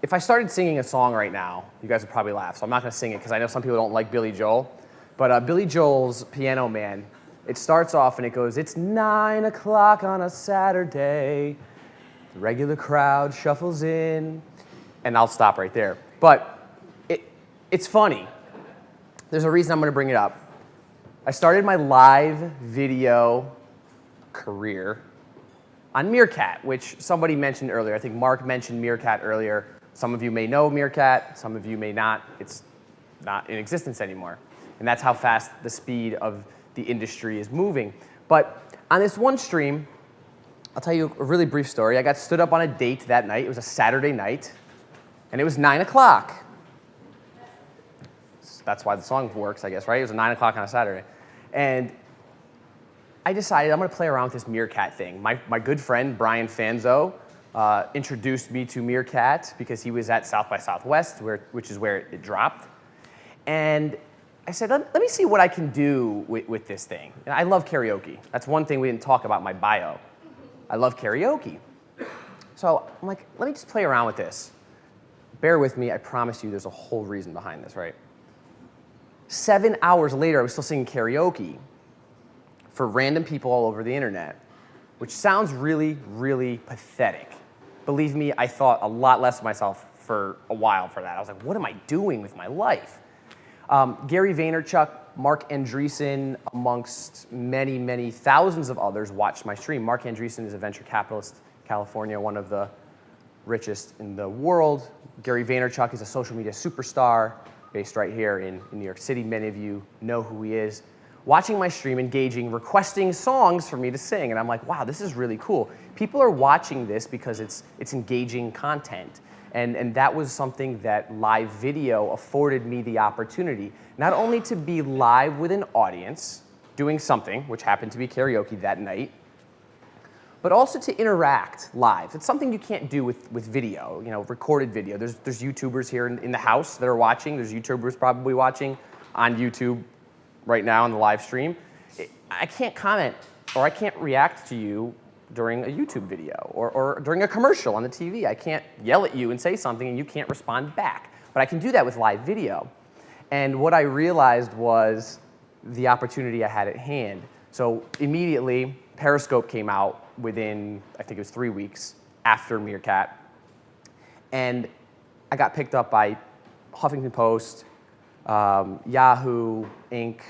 If I started singing a song right now, you guys would probably laugh, so I'm not going to sing it because I know some people don't like Billy Joel. But Billy Joel's Piano Man, it starts off and it goes, "It's 9 o'clock on a Saturday. The regular crowd shuffles in." And I'll stop right there. But it's funny. There's a reason I'm going to bring it up. I started my live video career on Meerkat, which somebody mentioned earlier. I think Mark mentioned Meerkat earlier. Some of you may know Meerkat, some of you may not. It's not in existence anymore. And that's how fast the speed of the industry is moving. But on this one stream, I'll tell you a really brief story. I got stood up on a date that night. It was a Saturday night, and it was 9 o'clock. That's why the song works, I guess, right? It was 9 o'clock on a Saturday. And I decided I'm going to play around with this Meerkat thing. My good friend, Brian Fanzo, introduced me to Meerkat because he was at South by Southwest, which is where it dropped. And I said, let me see what I can do with this thing. And I love karaoke. That's one thing we didn't talk about in my bio. I love karaoke. So I'm like, let me just play around with this. Bear with me, I promise you there's a whole reason behind this, right? 7 hours later, I was still singing karaoke for random people all over the internet, which sounds really, really pathetic. Believe me, I thought a lot less of myself for a while for that. I was like, what am I doing with my life? Gary Vaynerchuk, Mark Andreessen, amongst many, many thousands of others watched my stream. Mark Andreessen is a venture capitalist in California, one of the richest in the world. Gary Vaynerchuk is a social media superstar based right here in New York City. Many of you know who he is. Watching my stream, engaging, requesting songs for me to sing, and I'm like, wow, this is really cool. People are watching this because it's engaging content. And that was something that live video afforded me the opportunity, not only to be live with an audience, doing something, which happened to be karaoke that night, but also to interact live. It's something you can't do with video, recorded video. There's YouTubers here in the house that are watching. There's YouTubers probably watching on YouTube right now on the live stream. I can't comment or I can't react to you during a YouTube video or during a commercial on the TV. I can't yell at you and say something and you can't respond back. But I can do that with live video. And what I realized was the opportunity I had at hand. So immediately, Periscope came out within, I think it was 3 weeks after Meerkat. And I got picked up by Huffington Post, Yahoo, Inc.,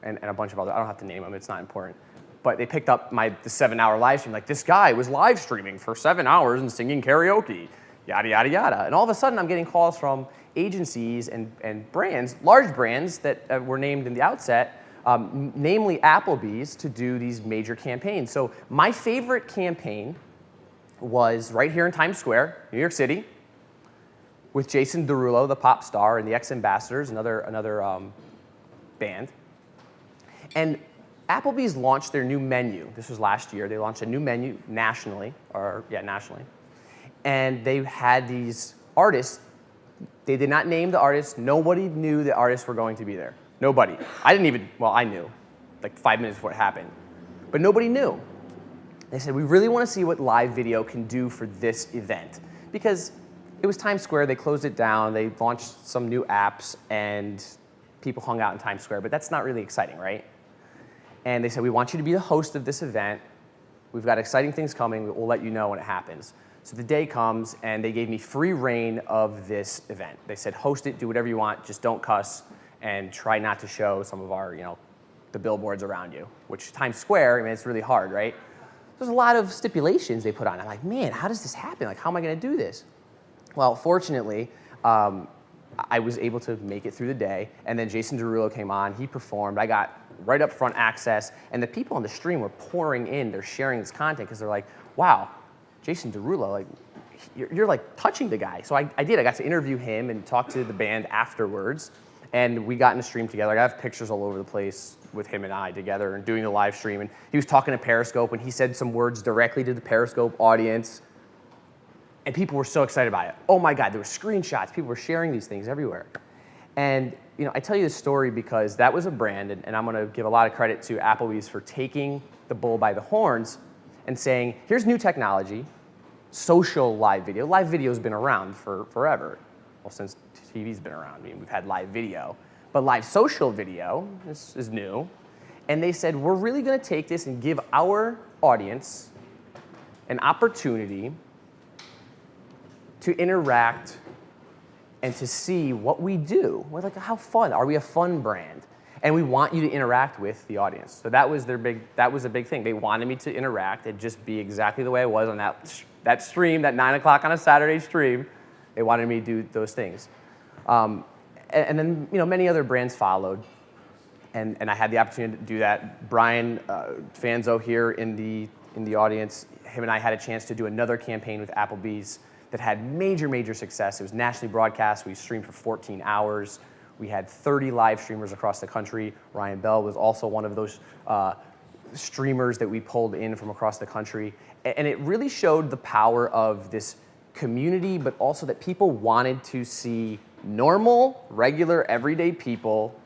and a bunch of others. I don't have to name them, it's not important. But they picked up the 7-hour live stream, like, this guy was live streaming for 7 hours and singing karaoke, yada, yada, yada. And all of a sudden, I'm getting calls from agencies and brands, large brands that were named in the outset, namely Applebee's, to do these major campaigns. So my favorite campaign was right here in Times Square, New York City, with Jason Derulo, the pop star, and the Ex-Ambassadors, another band. And Applebee's launched their new menu. This was last year. They launched a new menu nationally, nationally. And they had these artists. They did not name the artists. Nobody knew the artists were going to be there. Nobody. I knew, like 5 minutes before it happened. But nobody knew. They said, we really want to see what live video can do for this event. Because it was Times Square, they closed it down, they launched some new apps, and people hung out in Times Square, but that's not really exciting, right? And they said, we want you to be the host of this event. We've got exciting things coming. We'll let you know when it happens. So the day comes, and they gave me free reign of this event. They said, host it, do whatever you want, just don't cuss, and try not to show some of our, the billboards around you, which Times Square, it's really hard, right? There's a lot of stipulations they put on. I'm like, man, how does this happen? Like, how am I going to do this? Well, fortunately, I was able to make it through the day, and then Jason Derulo came on, he performed, I got right up front access, and the people on the stream were pouring in, they're sharing this content, because they're like, wow, Jason Derulo, like, you're like touching the guy. So I did, I got to interview him and talk to the band afterwards, and we got in the stream together. I have pictures all over the place with him and I together and doing the live stream, and he was talking to Periscope, and he said some words directly to the Periscope audience, and people were so excited about it. Oh my God, there were screenshots, people were sharing these things everywhere. And I tell you this story because that was a brand, and I'm going to give a lot of credit to Applebee's for taking the bull by the horns and saying, here's new technology, social live video. Live video has been around for forever. Well, since TV's been around. I mean, we've had live video. But live social video is new. And they said, we're really going to take this and give our audience an opportunity to interact and to see what we do. We're like, how fun? Are we a fun brand? And we want you to interact with the audience. So that was a big thing. They wanted me to interact and just be exactly the way I was on that stream, that 9 o'clock on a Saturday stream. They wanted me to do those things. And then many other brands followed. And I had the opportunity to do that. Brian Fanzo here in the audience, him and I had a chance to do another campaign with Applebee's that had major success. It was nationally broadcast. We streamed for 14 hours. We had 30 live streamers across the country. Ryan Bell was also one of those streamers that we pulled in from across the country. And it really showed the power of this community, but also that people wanted to see normal, regular, everyday people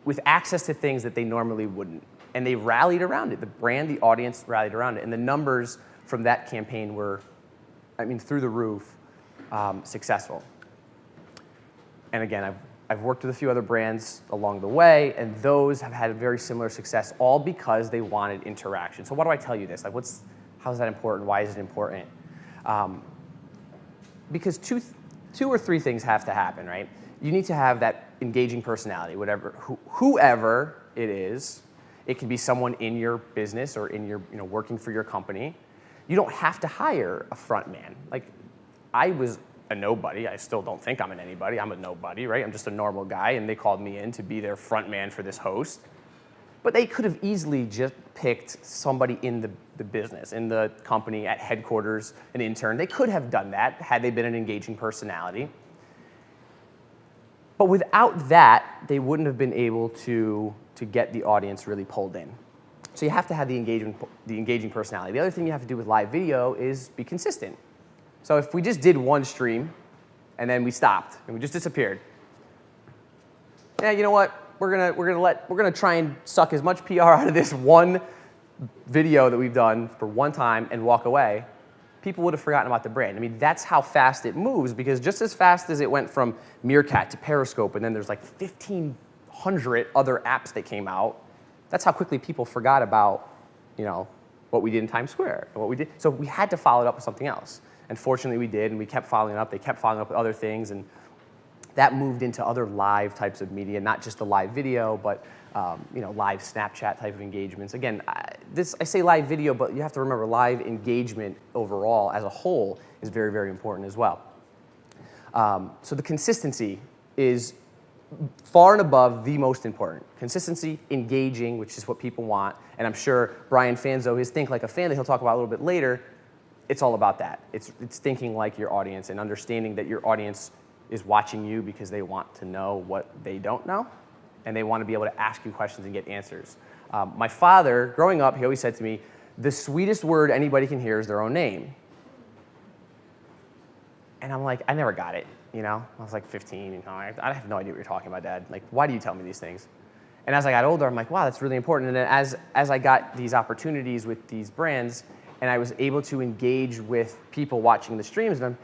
with access to things that they normally wouldn't. And they rallied around it. The brand, the audience rallied around it. And the numbers from that campaign were, through the roof, successful. And again, I've worked with a few other brands along the way, and those have had very similar success, all because they wanted interaction. So why do I tell you this? Like, how is that important? Why is it important? Because two or three things have to happen, right? You need to have that engaging personality, whoever it is. It can be someone in your business or in your, working for your company. You don't have to hire a front man. Like, I was a nobody. I still don't think I'm an anybody. I'm a nobody, right? I'm just a normal guy, and they called me in to be their front man for this host. But they could have easily just picked somebody in the business, in the company, at headquarters, an intern. They could have done that had they been an engaging personality. But without that, they wouldn't have been able to get the audience really pulled in. So you have to have the engaging personality. The other thing you have to do with live video is be consistent. So if we just did one stream and then we stopped and we just disappeared, yeah, you know what? We're gonna try and suck as much PR out of this one video that we've done for one time and walk away. People would have forgotten about the brand. That's how fast it moves, because just as fast as it went from Meerkat to Periscope, and then there's like 1,500 other apps that came out, that's how quickly people forgot about, what we did in Times Square and what we did. So we had to follow it up with something else. And fortunately we did, and we kept following up. They kept following up with other things, and that moved into other live types of media, not just the live video, but live Snapchat type of engagements. Again, I say live video, but you have to remember live engagement overall as a whole is very, very important as well. So the consistency is far and above the most important. Consistency, engaging, which is what people want, and I'm sure Brian Fanzo, his Think Like a Fan that he'll talk about a little bit later, it's all about that. It's thinking like your audience and understanding that your audience is watching you because they want to know what they don't know, and they want to be able to ask you questions and get answers. My father, growing up, he always said to me, the sweetest word anybody can hear is their own name. And I'm like, I never got it, I was like 15, and I have no idea what you're talking about, Dad. Like, why do you tell me these things? And as I got older, I'm like, wow, that's really important. And then as I got these opportunities with these brands, and I was able to engage with people watching the streams, and I'm,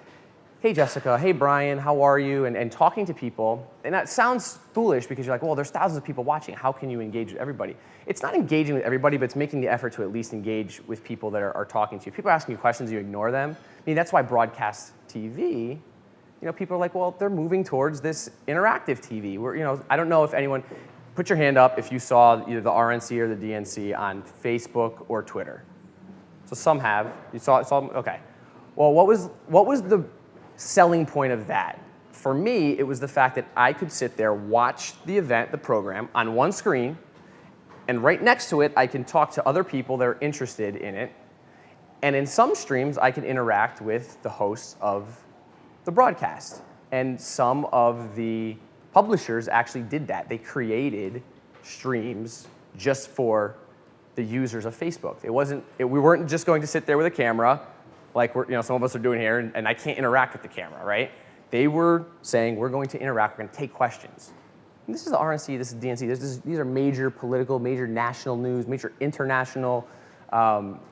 hey, Jessica, hey, Brian, how are you? And talking to people, and that sounds foolish because you're like, well, there's thousands of people watching. How can you engage with everybody? It's not engaging with everybody, but it's making the effort to at least engage with people that are talking to you. If people are asking you questions, you ignore them. That's why broadcast TV, people are like, well, they're moving towards this interactive TV. Where, I don't know if anyone, put your hand up if you saw either the RNC or the DNC on Facebook or Twitter. So some have. You saw it? Okay. Well, what was the selling point of that? For me, it was the fact that I could sit there, watch the event, the program, on one screen, and right next to it, I can talk to other people that are interested in it. And in some streams, I can interact with the hosts of the broadcast. And some of the publishers actually did that. They created streams just for the users of Facebook. We weren't just going to sit there with a camera, like some of us are doing here, and I can't interact with the camera, right? They were saying, we're going to interact, we're going to take questions. And this is the RNC, this is DNC, these are major political, major national news, major international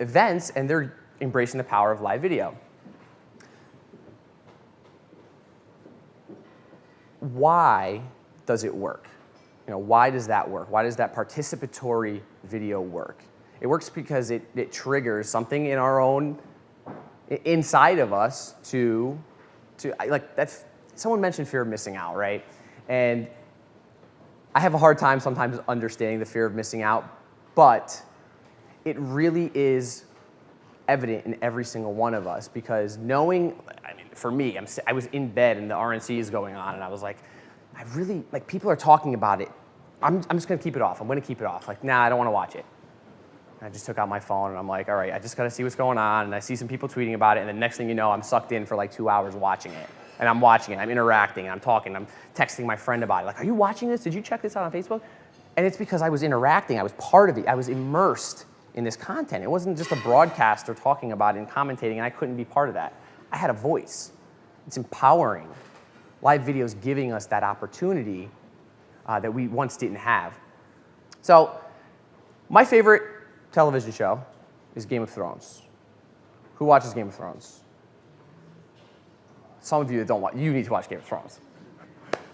events, and they're embracing the power of live video. Why does it work? Why does that work? Why does that participatory video work? It works because it triggers something in our own, inside of us to like, that's, someone mentioned fear of missing out, right? And I have a hard time sometimes understanding the fear of missing out, but it really is evident in every single one of us, because knowing, I mean, for me, I was in bed and the RNC is going on, and I was like, I really, like, people are talking about it. I'm just gonna keep it off. I'm gonna keep it off. Like, nah, I don't wanna watch it. And I just took out my phone and I'm like, all right, I just gotta see what's going on, and I see some people tweeting about it, and the next thing you know, I'm sucked in for like 2 hours watching it. And I'm watching it, I'm interacting, and I'm talking, I'm texting my friend about it. Like, are you watching this? Did you check this out on Facebook? And it's because I was interacting, I was part of it, I was immersed in this content. It wasn't just a broadcaster talking about it and commentating, and I couldn't be part of that. I had a voice. It's empowering. Live video is giving us that opportunity that we once didn't have. So, my favorite television show is Game of Thrones. Who watches Game of Thrones? Some of you that don't watch, you need to watch Game of Thrones.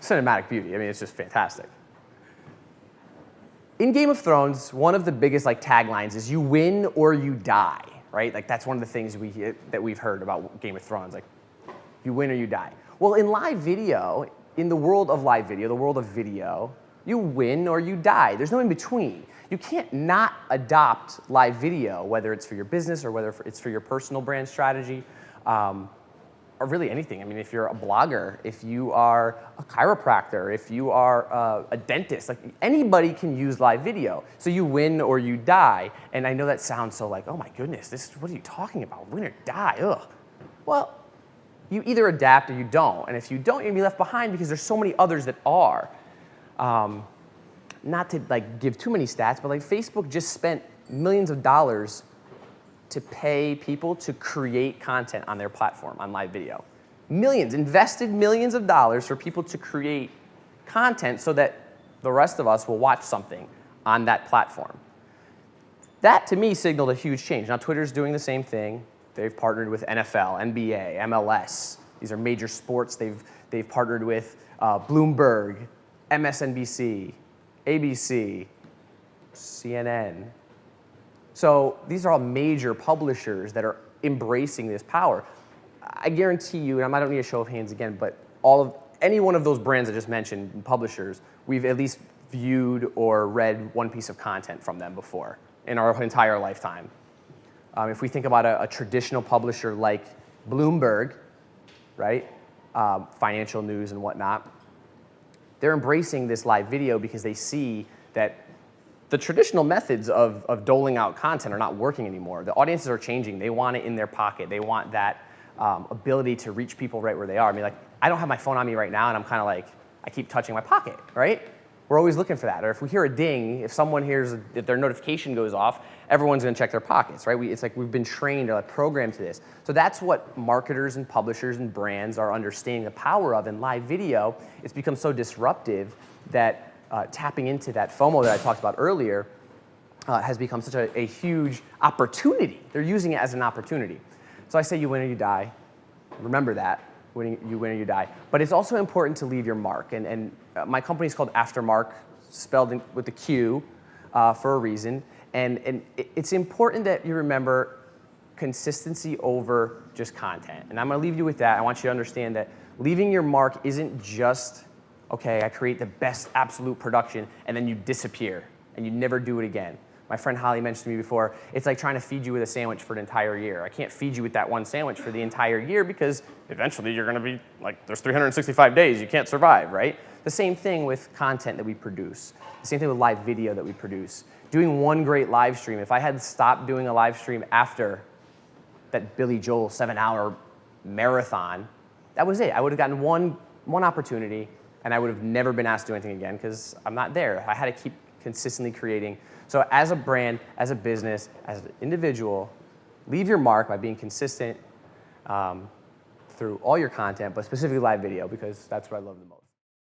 Cinematic beauty, I mean, it's just fantastic. In Game of Thrones, one of the biggest taglines is you win or you die, right? Like, that's one of the things that we've heard about Game of Thrones, like, you win or you die. Well, in live video, in the world of live video, the world of video, you win or you die. There's no in between. You can't not adopt live video, whether it's for your business or whether it's for your personal brand strategy, or really anything. I mean, if you're a blogger, if you are a chiropractor, if you are a dentist, like, anybody can use live video. So you win or you die. And I know that sounds so like, oh my goodness, what are you talking about? Win or die, ugh. Well, you either adapt or you don't. And if you don't, you're gonna be left behind because there's so many others that are. Not to give too many stats, but Facebook just spent millions of dollars to pay people to create content on their platform, on live video. Millions, invested millions of dollars for people to create content so that the rest of us will watch something on that platform. That, to me, signaled a huge change. Now, Twitter's doing the same thing. They've partnered with NFL, NBA, MLS. These are major sports. They've partnered with Bloomberg, MSNBC, ABC, CNN. So these are all major publishers that are embracing this power. I guarantee you, and I don't need a show of hands again, but any one of those brands I just mentioned, publishers, we've at least viewed or read one piece of content from them before in our entire lifetime. If we think about a traditional publisher like Bloomberg, right, financial news and whatnot, they're embracing this live video because they see that the traditional methods of doling out content are not working anymore. The audiences are changing. They want it in their pocket. They want that ability to reach people right where they are. I mean, I don't have my phone on me right now, and I'm kind of I keep touching my pocket, right? We're always looking for that. Or if we hear a ding, if someone hears, if their notification goes off, everyone's gonna check their pockets, right? It's like we've been trained or programmed to this. So that's what marketers and publishers and brands are understanding the power of in live video. It's become so disruptive that tapping into that FOMO that I talked about earlier has become such a huge opportunity. They're using it as an opportunity. So I say you win or you die. Remember that. You win or you die. But it's also important to leave your mark. And my company is called Aftermarq, spelled with the Q for a reason. And it's important that you remember consistency over just content. And I'm going to leave you with that. I want you to understand that leaving your mark isn't just, okay, I create the best absolute production and then you disappear and you never do it again. My friend Holly mentioned to me before, it's like trying to feed you with a sandwich for an entire year. I can't feed you with that one sandwich for the entire year because eventually you're gonna be there's 365 days, you can't survive, right? The same thing with content that we produce. The same thing with live video that we produce. Doing one great live stream, if I had stopped doing a live stream after that Billy Joel 7-hour marathon, that was it. I would have gotten one opportunity and I would have never been asked to do anything again because I'm not there. I had to keep consistently creating. So as a brand, as a business, as an individual, leave your mark by being consistent through all your content, but specifically live video, because that's what I love the most.